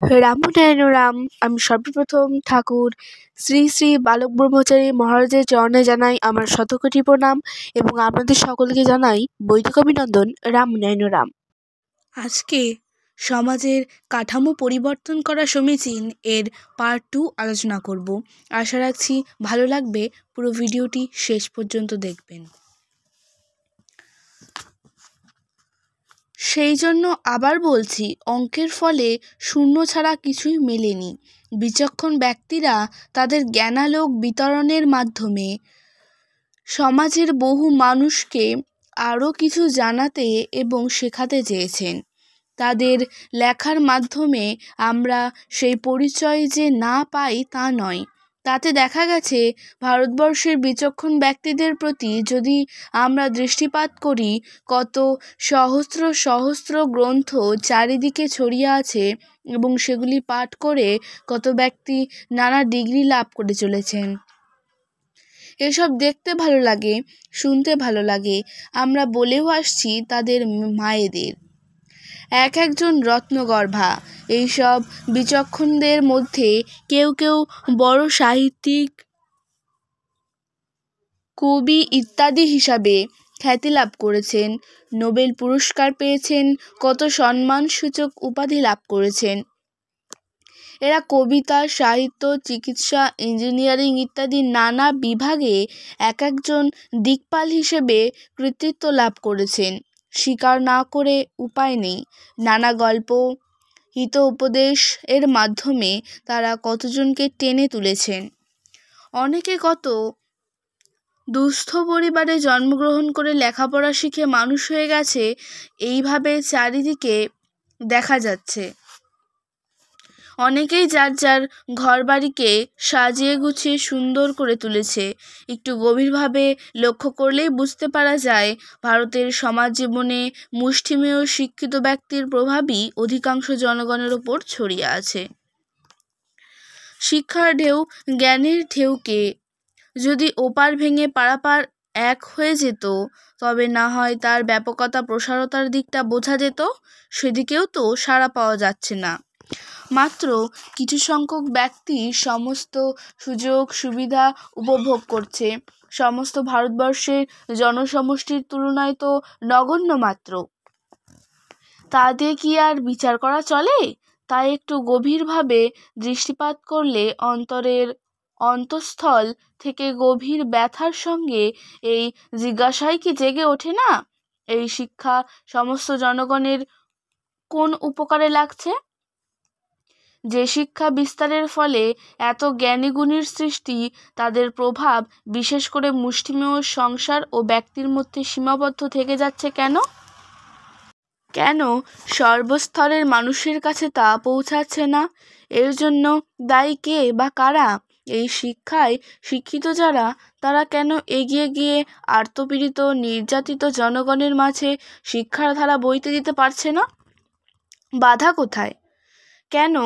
রামনারায়ণ রাম। আমি সর্বপ্রথম ঠাকুর শ্রী শ্রী বালক ব্রহ্মচারী মহারাজের চরণে জানাই আমার শতকোটি প্রণাম এবং আপনাদের সকলকে জানাই বৈদিক অভিনন্দন। রামনারায়ণ রাম। আজকে সমাজের কাঠামো পরিবর্তন করা সমীচীন এর পার্ট 2 আলোচনা করব। আশা রাখছি ভালো লাগবে, পুরো ভিডিওটি শেষ পর্যন্ত দেখবেন। সেই জন্য আবার বলছি, অঙ্কের ফলে শূন্য ছাড়া কিছুই মেলেনি। বিচক্ষণ ব্যক্তিরা তাদের জ্ঞানালোক বিতরণের মাধ্যমে সমাজের বহু মানুষকে আরও কিছু জানাতে এবং শেখাতে চেয়েছেন। তাদের লেখার মাধ্যমে আমরা সেই পরিচয় যে না পাই তা নয়। তাতে দেখা গেছে ভারতবর্ষের বিচক্ষণ ব্যক্তিদের প্রতি যদি আমরা দৃষ্টিপাত করি, কত সহস্র সহস্র গ্রন্থ চারিদিকে ছড়িয়ে আছে এবং সেগুলি পাঠ করে কত ব্যক্তি নানা ডিগ্রি লাভ করে চলেছেন। এসব দেখতে ভালো লাগে, শুনতে ভালো লাগে। আমরা বলেও আসছি তাদের মায়েদের। এক একজন রত্নগর্ভা। এইসব বিচক্ষণদের মধ্যে কেউ কেউ বড় সাহিত্যিক, কবি ইত্যাদি হিসাবে খ্যাতি লাভ করেছেন, নোবেল পুরস্কার পেয়েছেন, কত সম্মানসূচক উপাধি লাভ করেছেন। এরা কবিতা, সাহিত্য, চিকিৎসা, ইঞ্জিনিয়ারিং ইত্যাদি নানা বিভাগে এক একজন দিকপাল হিসেবে কৃতিত্ব লাভ করেছেন। স্বীকার না করে উপায় নেই। নানা গল্প, হিত উপদেশ এর মাধ্যমে তারা কতজনকে টেনে তুলেছেন। অনেকে কত দুস্থ পরিবারে জন্মগ্রহণ করে লেখাপড়া শিখে মানুষ হয়ে গেছে, এইভাবে চারিদিকে দেখা যাচ্ছে। অনেকেই যার যার ঘরবাড়িকে সাজিয়ে গুছিয়ে সুন্দর করে তুলেছে। একটু গভীরভাবে লক্ষ্য করলেই বুঝতে পারা যায় ভারতের সমাজ জীবনে মুষ্টিমেয় শিক্ষিত ব্যক্তির প্রভাবই অধিকাংশ জনগণের ওপর ছড়িয়ে আছে। শিক্ষার ঢেউ, জ্ঞানের ঢেউকে যদি ওপার ভেঙে পারাপার এক হয়ে যেত, তবে না হয় তার ব্যাপকতা প্রসারতার দিকটা বোঝা যেত। সেদিকেও তো সাড়া পাওয়া যাচ্ছে না। মাত্র কিছু সংখ্যক ব্যক্তি সমস্ত সুযোগ সুবিধা উপভোগ করছে। সমস্ত ভারতবর্ষের জনসমষ্টির তুলনায় তো নগণ্য মাত্র। তা দিয়ে কি আর বিচার করা চলে? তাই একটু গভীরভাবে দৃষ্টিপাত করলে অন্তরের অন্তঃস্থল থেকে গভীর ব্যথার সঙ্গে এই জিজ্ঞাসাই কি জেগে ওঠে না, এই শিক্ষা সমস্ত জনগণের কোন উপকারে লাগছে? যে শিক্ষা বিস্তারের ফলে এত জ্ঞানীগুণীর সৃষ্টি, তাদের প্রভাব বিশেষ করে মুষ্টিমেয় সংসার ও ব্যক্তির মধ্যে সীমাবদ্ধ থেকে যাচ্ছে কেন? কেন সর্বস্তরের মানুষের কাছে তা পৌঁছাচ্ছে না? এর জন্য দায়ী কে বা কারা? এই শিক্ষায় শিক্ষিত যারা, তারা কেন এগিয়ে গিয়ে আর্তপীড়িত নির্যাতিত জনগণের মাঝে শিক্ষার ধারা বইতে দিতে পারছে না? বাধা কোথায়? কেন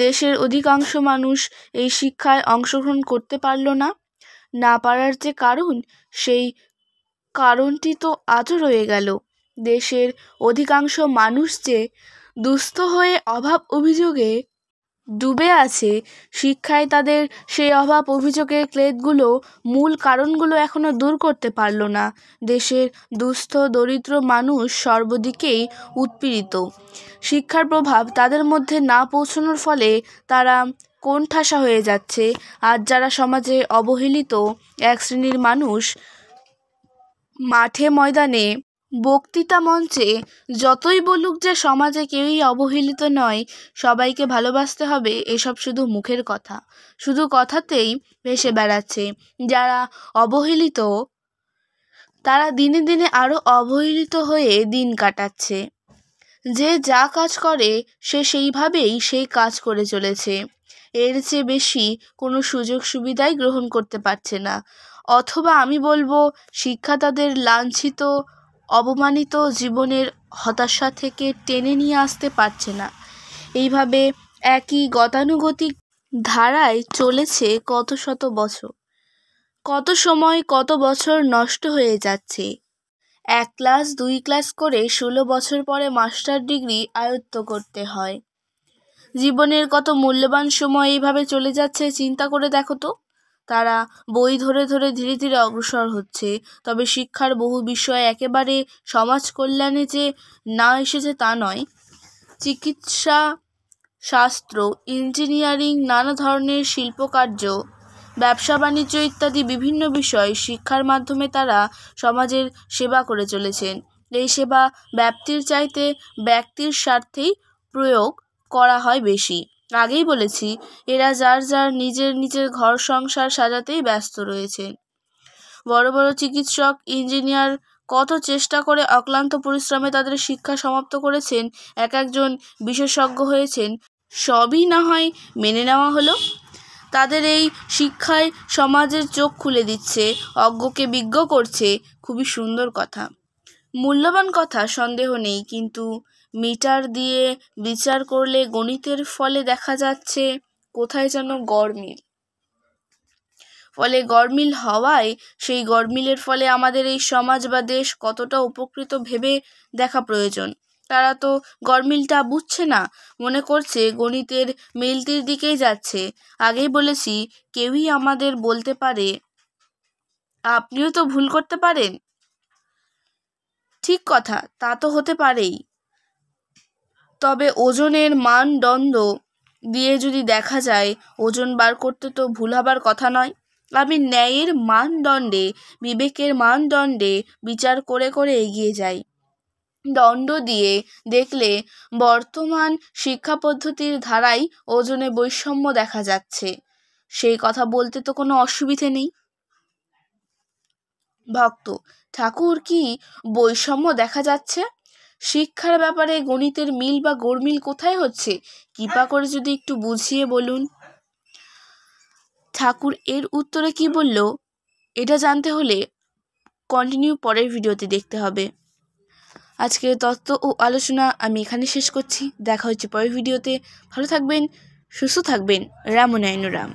দেশের অধিকাংশ মানুষ এই শিক্ষায় অংশগ্রহণ করতে পারল না? না পারার যে কারণ, সেই কারণটি তো আজও রয়ে গেল। দেশের অধিকাংশ মানুষ যে দুস্থ হয়ে অভাব অভিযোগে ডুবে আছে, শিক্ষায় তাদের সেই অভাব অভিযোগের ক্লেদগুলো, মূল কারণগুলো এখনো দূর করতে পারল না। দেশের দুস্থ দরিদ্র মানুষ সর্বদিকেই উৎপীড়িত। শিক্ষার প্রভাব তাদের মধ্যে না পৌঁছানোর ফলে তারা কোণঠাসা হয়ে যাচ্ছে। আর যারা সমাজে অবহেলিত এক শ্রেণীর মানুষ, মাঠে ময়দানে বক্তৃতা মঞ্চে যতই বলুক যে সমাজে কেউই অবহেলিত নয়, সবাইকে ভালোবাসতে হবে, এসব শুধু মুখের কথা, শুধু কথাতেই ভেসে বেড়াচ্ছে। যারা অবহেলিত, তারা দিনে দিনে আরও অবহেলিত হয়ে দিন কাটাচ্ছে। যে যা কাজ করে সে সেইভাবেই সেই কাজ করে চলেছে। এর চেয়ে বেশি কোনো সুযোগ সুবিধাই গ্রহণ করতে পারছে না। অথবা আমি বলবো, শিক্ষা তাদের লাঞ্ছিত অবমানিত জীবনের হতাশা থেকে টেনে নিয়ে আসতে পারছে না। এইভাবে একই গতানুগতিক ধারায় চলেছে কত শত বছর। কত সময়, কত বছর নষ্ট হয়ে যাচ্ছে। 1 ক্লাস 2 ক্লাস করে 16 বছর পরে মাস্টার ডিগ্রি আয়ত্ত করতে হয়। জীবনের কত মূল্যবান সময় এইভাবে চলে যাচ্ছে চিন্তা করে দেখো তো। তারা বই ধরে ধরে ধীরে ধীরে অগ্রসর হচ্ছে, তবে শিক্ষার বহু বিষয় একেবারে সমাজ কল্যাণে যে না এসেছে তা নয়। চিকিৎসা, শাস্ত্র, ইঞ্জিনিয়ারিং, নানা ধরনের শিল্পকার্য, ব্যবসা বাণিজ্য ইত্যাদি বিভিন্ন বিষয় শিক্ষার মাধ্যমে তারা সমাজের সেবা করে চলেছেন। এই সেবা ব্যাপ্তির চাইতে ব্যক্তির স্বার্থেই প্রয়োগ করা হয় বেশি। আগেই বলেছি, এরা যার যার নিজের ঘর সংসার সাজাতেই ব্যস্ত রয়েছেন। বড় বড় চিকিৎসক, ইঞ্জিনিয়ার কত চেষ্টা করে অক্লান্ত পরিশ্রমে তাদের শিক্ষা সমাপ্ত করেছেন, একজন বিশেষজ্ঞ হয়েছেন, সবই না হয় মেনে নেওয়া হলো। তাদের এই শিক্ষায় সমাজের চোখ খুলে দিচ্ছে, অজ্ঞকে বিজ্ঞ করছে, খুবই সুন্দর কথা, মূল্যবান কথা, সন্দেহ নেই। কিন্তু মিটার দিয়ে বিচার করলে গণিতের ফলে দেখা যাচ্ছে কোথায় যেন গড়মিল। গড়মিল হওয়ায় সেই গড়মিলের ফলে আমাদের এই সমাজ বা দেশ কতটা উপকৃত ভেবে দেখা প্রয়োজন। তারা তো গড়মিলটা বুঝছে না, মনে করছে গণিতের মিলতির দিকেই যাচ্ছে। আগেই বলেছি, কেউই আমাদের বলতে পারে আপনিও তো ভুল করতে পারেন। ঠিক কথা, তা তো হতে পারেই, তবে ওজনের মানদণ্ড দিয়ে যদি দেখা যায়, ওজন বার করতে তো ভুল হবার কথা নয়। আমি ন্যায়ের মানদণ্ডে, বিবেকের মানদণ্ডে বিচার করে করে এগিয়ে যাই। দণ্ড দিয়ে দেখলে বর্তমান শিক্ষা পদ্ধতির ধারায় ওজনে বৈষম্য দেখা যাচ্ছে, সেই কথা বলতে তো কোনো অসুবিধে নেই। ভক্ত ঠাকুর, কি বৈষম্য দেখা যাচ্ছে? শিক্ষার ব্যাপারে গণিতের মিল বা গড়মিল কোথায় হচ্ছে, কৃপা করে যদি একটু বুঝিয়ে বলুন। ঠাকুর এর উত্তরে কি বলল, এটা জানতে হলে কন্টিনিউ পরের ভিডিওতে দেখতে হবে। আজকের তত্ত্ব ও আলোচনা আমি এখানে শেষ করছি। দেখা হচ্ছে পরের ভিডিওতে। ভালো থাকবেন, সুস্থ থাকবেন। রাম নারায়ণ রাম।